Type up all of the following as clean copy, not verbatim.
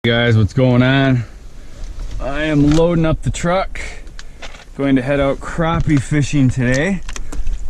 Hey guys, what's going on? I am loading up the truck, going to head out crappie fishing today.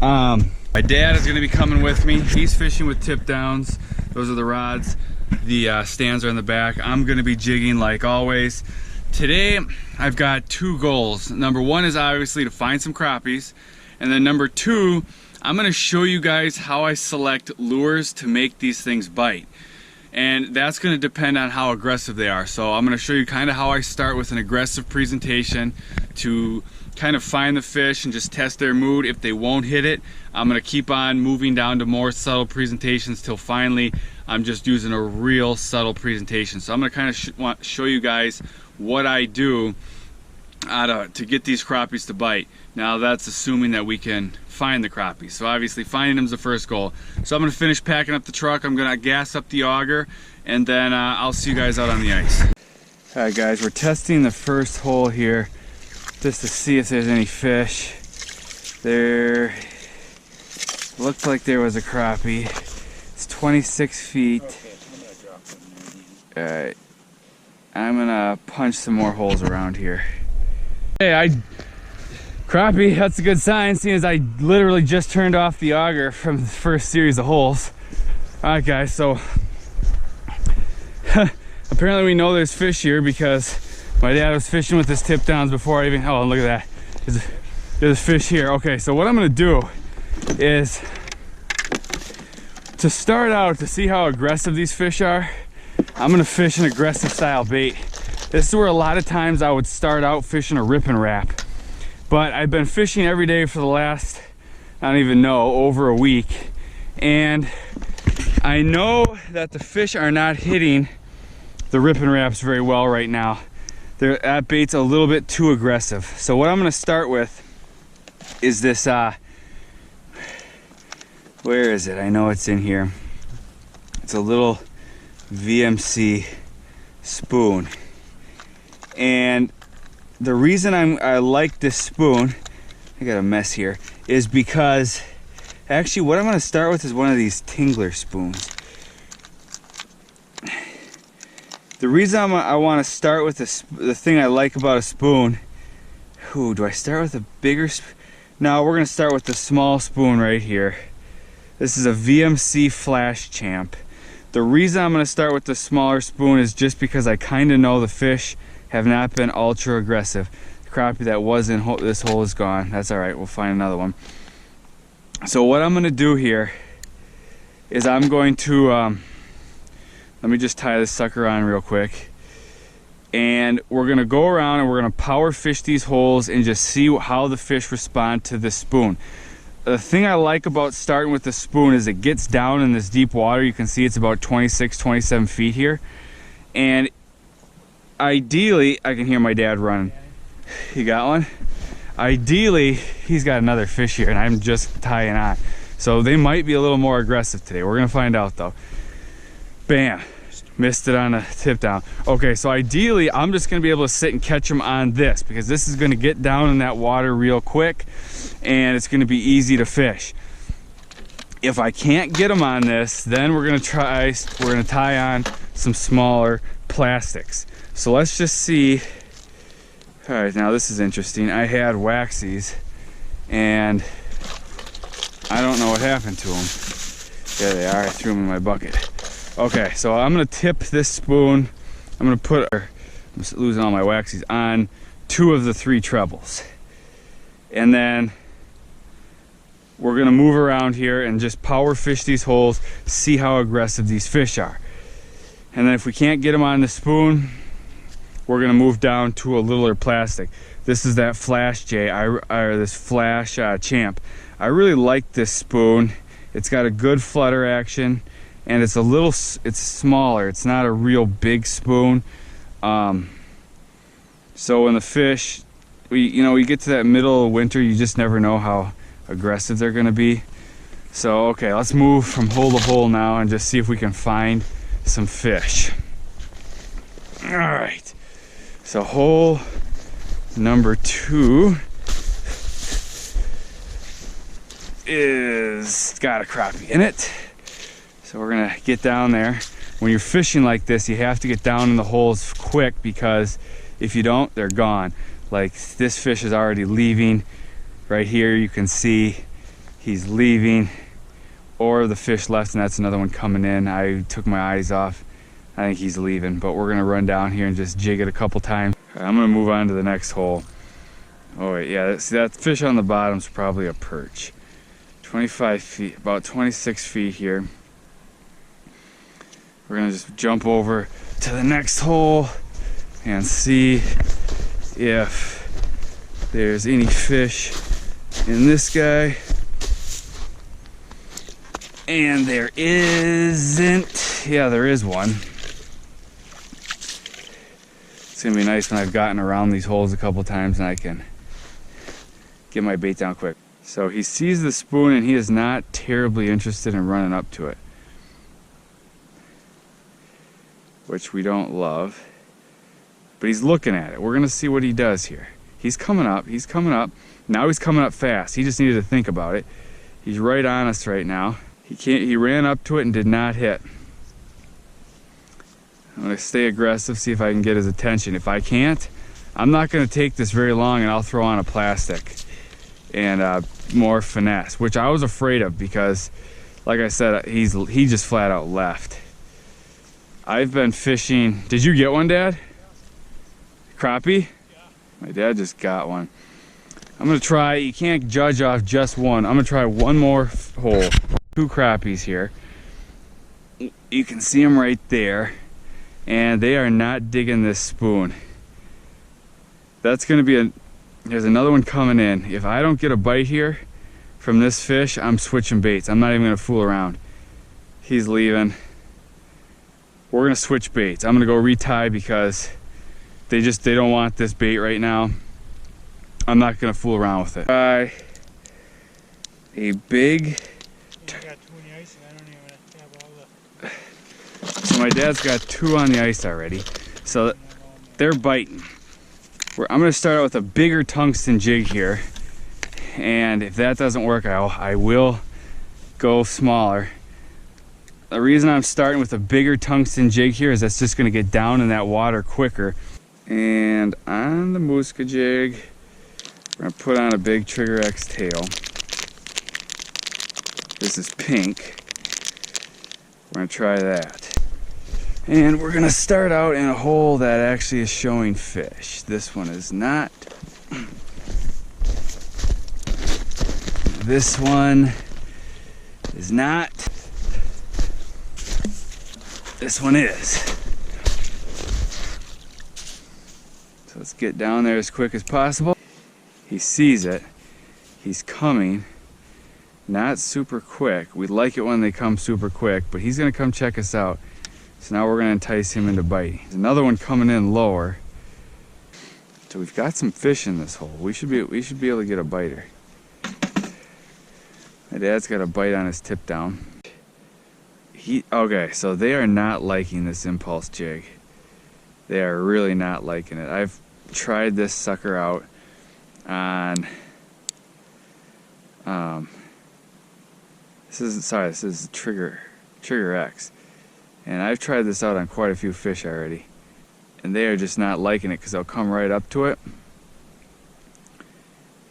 My dad is going to be coming with me. He's fishing with tip downs. Those are the rods. The stands are in the back. I'm going to be jigging like always. Today I've got two goals. Number one is obviously to find some crappies, and then number two, I'm going to show you guys how I select lures to make these things bite. And that's going to depend on how aggressive they are. So I'm going to show you kind of how I start with an aggressive presentation to kind of find the fish and just test their mood. If they won't hit it, I'm going to keep on moving down to more subtle presentations till finally I'm just using a real subtle presentation. So I'm going to kind of show you guys what I do to get these crappies to bite. Now that's assuming that we can find the crappies. So obviously finding them is the first goal. So I'm going to finish packing up the truck. I'm going to gas up the auger, and then I'll see you guys out on the ice. Alright guys, we're testing the first hole here just to see if there's any fish. There looked like there was a crappie. It's 26 feet. Alright, I'm gonna punch some more holes around here. Hey, crappie, that's a good sign, seeing as I literally just turned off the auger from the first series of holes. Alright guys, so apparently we know there's fish here because my dad was fishing with his tip downs before I even, oh look at that, there's fish here. Okay, so what I'm gonna do is, to start out, to see how aggressive these fish are, I'm gonna fish an aggressive style bait. This is where a lot of times I would start out fishing a rip and wrap. But I've been fishing every day for the last, I don't even know, over a week. And I know that the fish are not hitting the rip and wraps very well right now. That bait's a little bit too aggressive. So what I'm gonna start with is this, where is it? I know it's in here. It's a little VMC spoon. And the reason I like this spoon, I got a mess here, is because actually what I'm going to start with is one of these Tingler spoons. The reason I want to start with the thing I like about a spoon, do I start with a bigger spoon? No, we're going to start with the small spoon right here. This is a VMC Flash Champ. The reason I'm going to start with the smaller spoon is just because I kind of know the fish have not been ultra aggressive. The crappie that was in this hole is gone. That's alright, we'll find another one. So what I'm going to do here is I'm going to, let me just tie this sucker on real quick. And we're going to go around and we're going to power fish these holes and just see how the fish respond to this spoon. The thing I like about starting with the spoon is it gets down in this deep water. You can see it's about 26, 27 feet here. And ideally, I can hear my dad running. He got one? Ideally, he's got another fish here and I'm just tying on. So they might be a little more aggressive today. We're gonna find out though. Bam, missed it on a tip down. Okay, so ideally, I'm just gonna be able to sit and catch them on this because this is gonna get down in that water real quick and it's gonna be easy to fish. If I can't get them on this, then we're gonna tie on some smaller plastics. So let's just see. All right, now this is interesting. I had waxies and I don't know what happened to them. There they are, I threw them in my bucket. Okay, so I'm gonna tip this spoon. I'm just losing all my waxies on 2 of the 3 trebles. And then we're gonna move around here and just power fish these holes, see how aggressive these fish are. And then if we can't get them on the spoon, we're gonna move down to a littler plastic. This is that Flash J, or this Flash Champ. I really like this spoon. It's got a good flutter action, and it's smaller. It's not a real big spoon. So when the fish, we get to that middle of winter, you just never know how aggressive they're gonna be. So okay, let's move from hole to hole now and just see if we can find some fish. All right, so hole number 2 is got a crappie in it. So we're gonna get down there. when you're fishing like this, you have to get down in the holes quick, because if you don't, they're gone. Like this fish is already leaving. Right here you can see he's leaving, or the fish left and that's another one coming in. I took my eyes off. I think he's leaving, but we're gonna run down here and just jig it a couple times. I'm gonna move on to the next hole. Oh wait, yeah, see that fish on the bottom's probably a perch. 25 feet, about 26 feet here. We're gonna just jump over to the next hole and see if there's any fish in this guy. And there isn't. Yeah, there is one. It's gonna be nice when I've gotten around these holes a couple times and I can get my bait down quick. So he sees the spoon and he is not terribly interested in running up to it, which we don't love, but he's looking at it. We're gonna see what he does here. He's coming up, he's coming up. Now he's coming up fast. He just needed to think about it. He's right on us right now. He ran up to it and did not hit. I'm gonna stay aggressive, see if I can get his attention. If I can't, I'm not gonna take this very long and I'll throw on a plastic and more finesse, which I was afraid of because, like I said, he just flat out left. I've been fishing. Did you get one, Dad? Crappie? Yeah. My dad just got one. I'm gonna try, you can't judge off just one. I'm gonna try one more hole. 2 crappies here. You can see them right there, and they are not digging this spoon. That's gonna be there's another one coming in. If I don't get a bite here from this fish, I'm switching baits. I'm not even gonna fool around. He's leaving. We're gonna switch baits. I'm gonna go retie because they don't want this bait right now. I'm not gonna fool around with it. Try a big. Yeah, I got 2 on the ice and I don't even have all the. So my dad's got 2 on the ice already. So they're biting. I'm gonna start out with a bigger tungsten jig here, and if that doesn't work, I will go smaller. The reason I'm starting with a bigger tungsten jig here is that's just gonna get down in that water quicker. And on the Muska jig, we're gonna put on a big Trigger X tail. This is pink. We're gonna try that. And we're gonna start out in a hole that actually is showing fish. This one is not. This one is not. This one is. So let's get down there as quick as possible. He sees it. He's coming. Not super quick. We like it when they come super quick, but he's gonna come check us out. So now we're gonna entice him into biting. There's another one coming in lower. So we've got some fish in this hole. We should be able to get a biter. My dad's got a bite on his tip down. Okay, so they are not liking this impulse jig. They are really not liking it. I've tried this sucker out on this is Trigger X. And I've tried this out on quite a few fish already. And they are just not liking it because they'll come right up to it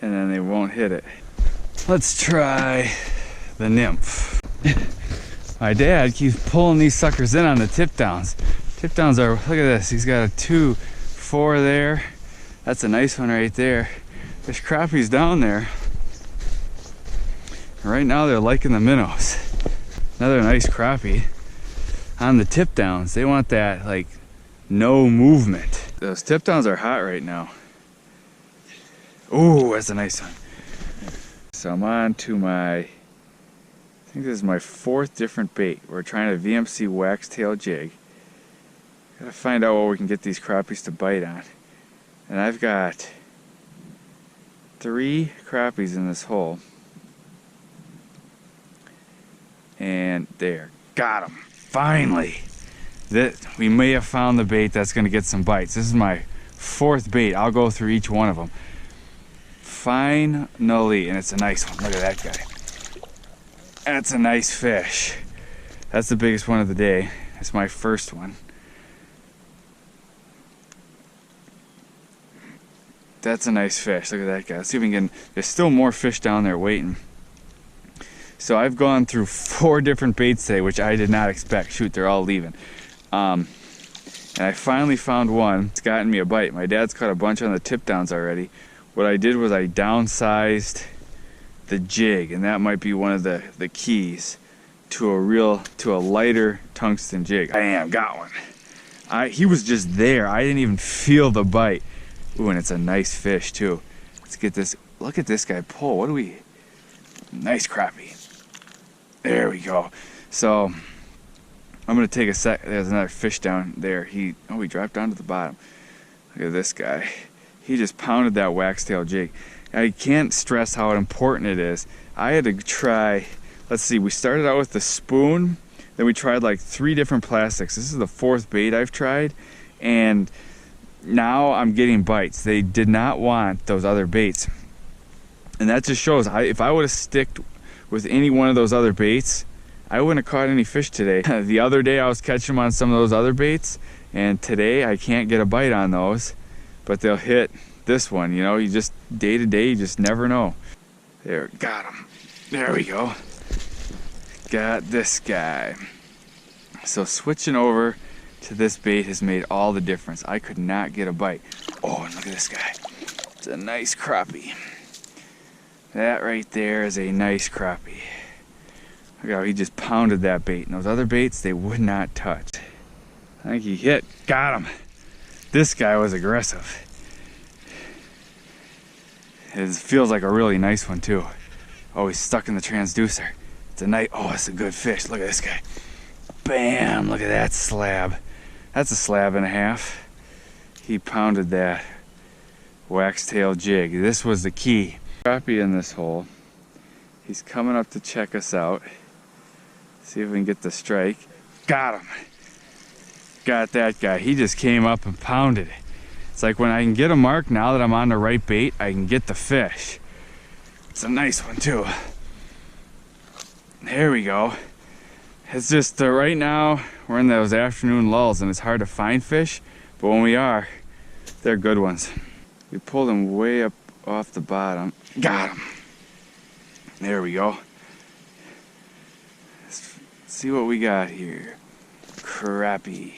and then they won't hit it. Let's try the nymph. My dad keeps pulling these suckers in on the tip downs. Tip downs are, look at this, he's got a 2, 4 there. That's a nice one right there. There's crappies down there. Right now they're liking the minnows. Another nice crappie on the tip downs. They want that like no movement. Those tip downs are hot right now. Oh, that's a nice one. So I'm on to I think this is my 4th different bait. We're trying a VMC wax tail jig. Gotta find out what we can get these crappies to bite on. And I've got 3 crappies in this hole. And there, got them. Finally. We may have found the bait that's gonna get some bites. This is my 4th bait. I'll go through each one of them. Finally, and it's a nice one. Look at that guy. That's a nice fish. That's the biggest one of the day. It's my first one. That's a nice fish. Look at that guy. Let's see if we can get, there's still more fish down there waiting. So I've gone through 4 different baits today, which I did not expect. Shoot, they're all leaving. And I finally found one. It's gotten me a bite. My dad's caught a bunch on the tip downs already. What I did was I downsized the jig, and that might be one of the keys to a lighter tungsten jig. Got one. He was just there. I didn't even feel the bite. Ooh, and it's a nice fish too. Let's get this. Look at this guy pull. What do we? Nice crappie. There we go. So I'm gonna take a sec. There's another fish down there. He dropped down to the bottom. Look at this guy. He just pounded that waxtail jig. I can't stress how important it is. I had to try. Let's see. We started out with the spoon. Then we tried like 3 different plastics. This is the 4th bait I've tried, and now I'm getting bites. They did not want those other baits, and that just shows if I would have sticked with any one of those other baits, I wouldn't have caught any fish today. The other day I was catching them on some of those other baits, and today I can't get a bite on those, but they'll hit this one. You know, you just day to day, you just never know. There, got him. There we go. Got this guy. So switching over to this bait has made all the difference. I could not get a bite. Oh, and look at this guy. It's a nice crappie. That right there is a nice crappie. Look how he just pounded that bait. And those other baits, they would not touch. I think he hit. Got him. This guy was aggressive. It feels like a really nice one too. Oh, he's stuck in the transducer. It's a nice, oh, it's a good fish. Look at this guy. Bam, look at that slab. That's a slab and a half. He pounded that waxtail jig. This was the key. Crappie in this hole. He's coming up to check us out. See if we can get the strike. Got him. Got that guy. He just came up and pounded it. It's like when I can get a mark, now that I'm on the right bait, I can get the fish. It's a nice one too. There we go. It's just right now we're in those afternoon lulls and it's hard to find fish, but when we are, they're good ones. We pulled them way up off the bottom. Got him. There we go. Let's see what we got here. Crappie.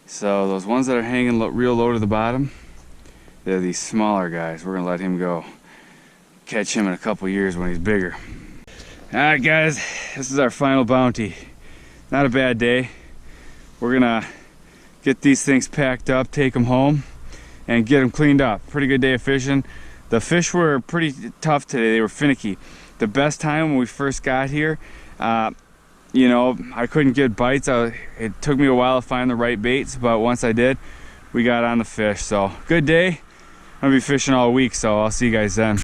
So those ones that are hanging real low to the bottom, they're these smaller guys. We're gonna let him go. Catch him in a couple years when he's bigger. All right, guys, this is our final bounty. Not a bad day. We're gonna get these things packed up, take them home, and get them cleaned up. Pretty good day of fishing. The fish were pretty tough today. They were finicky. The best time when we first got here, you know, I couldn't get bites. It took me a while to find the right baits, but once I did, we got on the fish. So good day. I'm gonna be fishing all week, so I'll see you guys then.